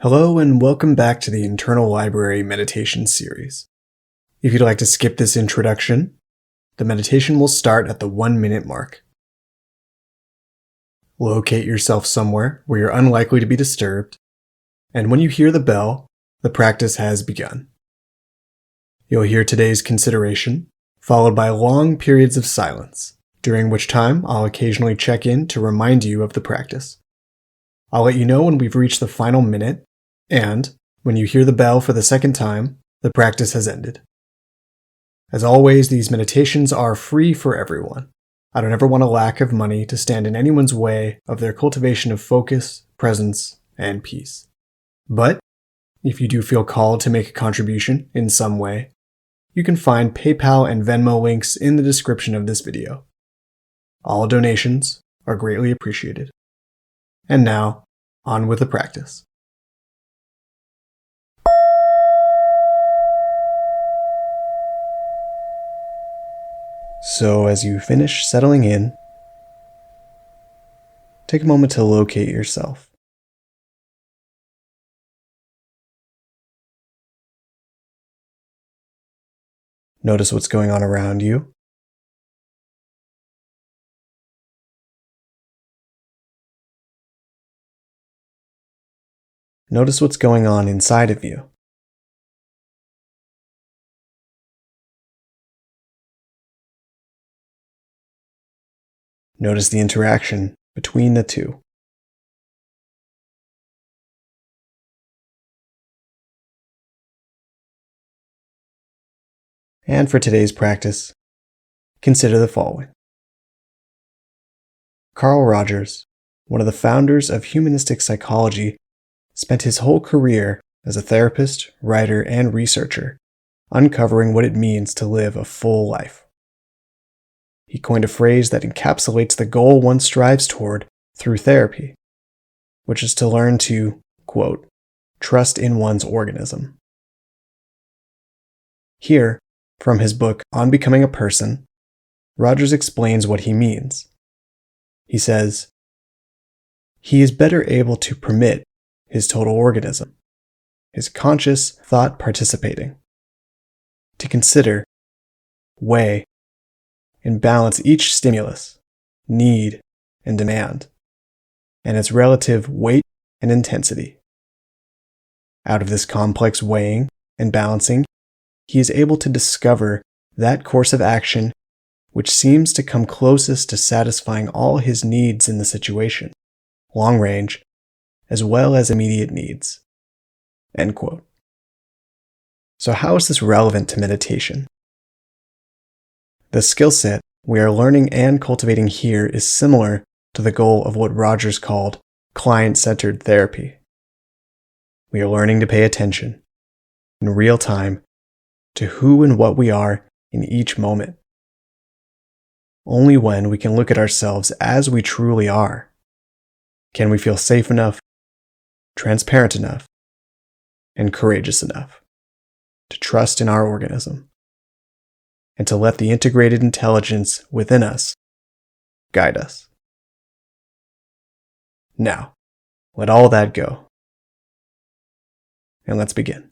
Hello and welcome back to the Internal Library Meditation Series. If you'd like to skip this introduction, the meditation will start at the 1-minute mark. Locate yourself somewhere where you're unlikely to be disturbed, and when you hear the bell, the practice has begun. You'll hear today's consideration, followed by long periods of silence, during which time I'll occasionally check in to remind you of the practice. I'll let you know when we've reached the final minute, and when you hear the bell for the second time, the practice has ended. As always, these meditations are free for everyone. I don't ever want a lack of money to stand in anyone's way of their cultivation of focus, presence, and peace. But if you do feel called to make a contribution in some way, you can find PayPal and VenMo links in the description of this video. All donations are greatly appreciated. And now, on with the practice. So as you finish settling in, take a moment to locate yourself. Notice what's going on around you. Notice what's going on inside of you. Notice the interaction between the two. And for today's practice, consider the following. Carl Rogers, one of the founders of humanistic psychology, spent his whole career as a therapist, writer, and researcher uncovering what it means to live a full life. He coined a phrase that encapsulates the goal one strives toward through therapy, which is to learn to, quote, trust in one's organism. Here, from his book On Becoming a Person, Rogers explains what he means. He says, he is better able to permit his total organism, his conscious thought participating, to consider, weigh, and balance each stimulus, need, and demand, and its relative weight and intensity. Out of this complex weighing and balancing, he is able to discover that course of action which seems to come closest to satisfying all his needs in the situation, long range, as well as immediate needs. End quote. So how is this relevant to meditation? The skill set we are learning and cultivating here is similar to the goal of what Rogers called client-centered therapy. We are learning to pay attention, in real time, to who and what we are in each moment. Only when we can look at ourselves as we truly are, can we feel safe enough, transparent enough, and courageous enough to trust in our organism, and to let the integrated intelligence within us guide us. Now, let all that go, and let's begin.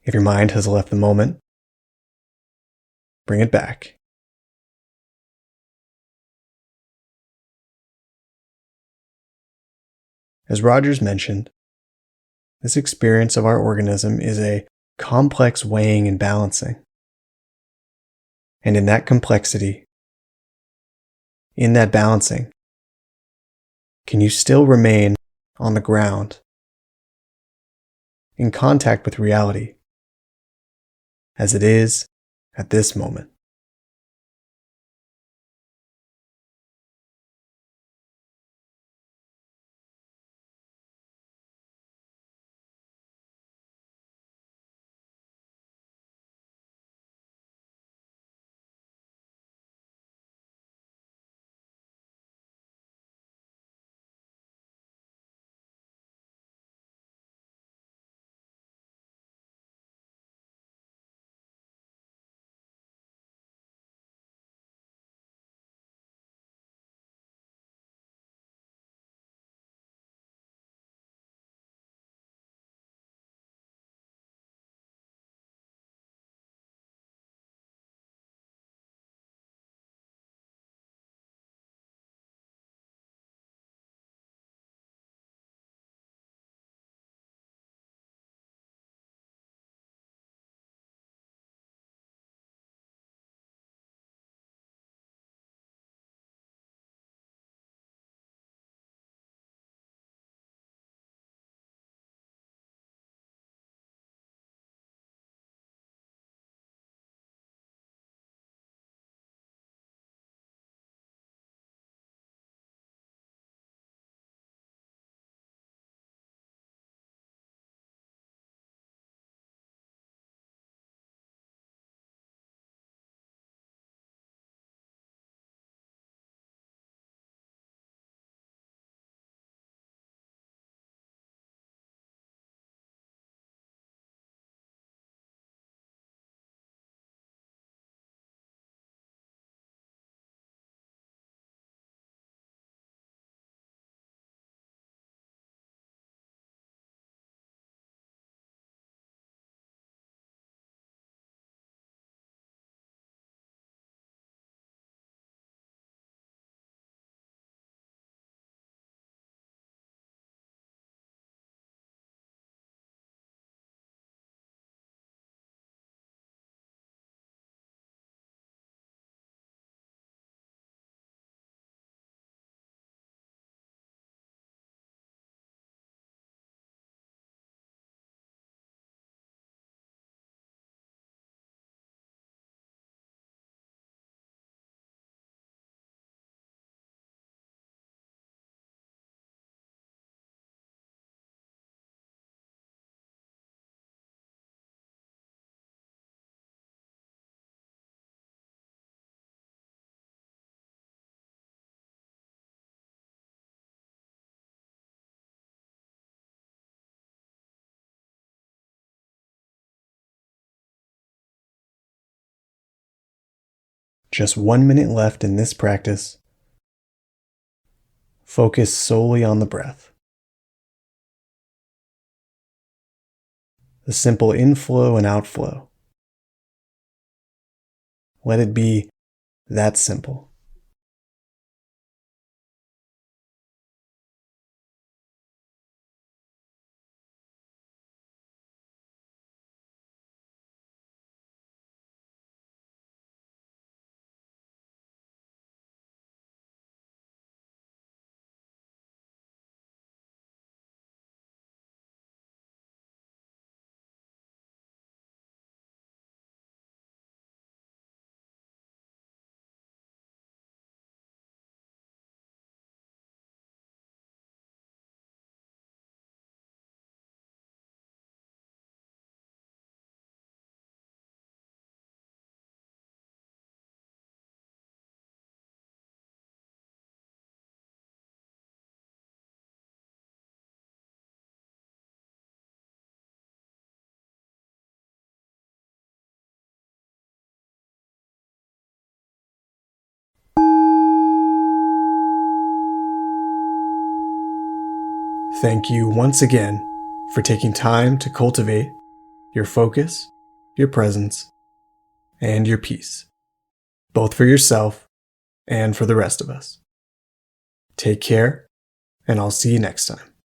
If your mind has left the moment, bring it back. As Rogers mentioned, this experience of our organism is a complex weighing and balancing. And in that complexity, in that balancing, can you still remain on the ground, in contact with reality, as it is at this moment? Just 1 minute left in this practice. Focus solely on the breath. The simple inflow and outflow. Let it be that simple. Thank you once again for taking time to cultivate your focus, your presence, and your peace, both for yourself and for the rest of us. Take care, and I'll see you next time.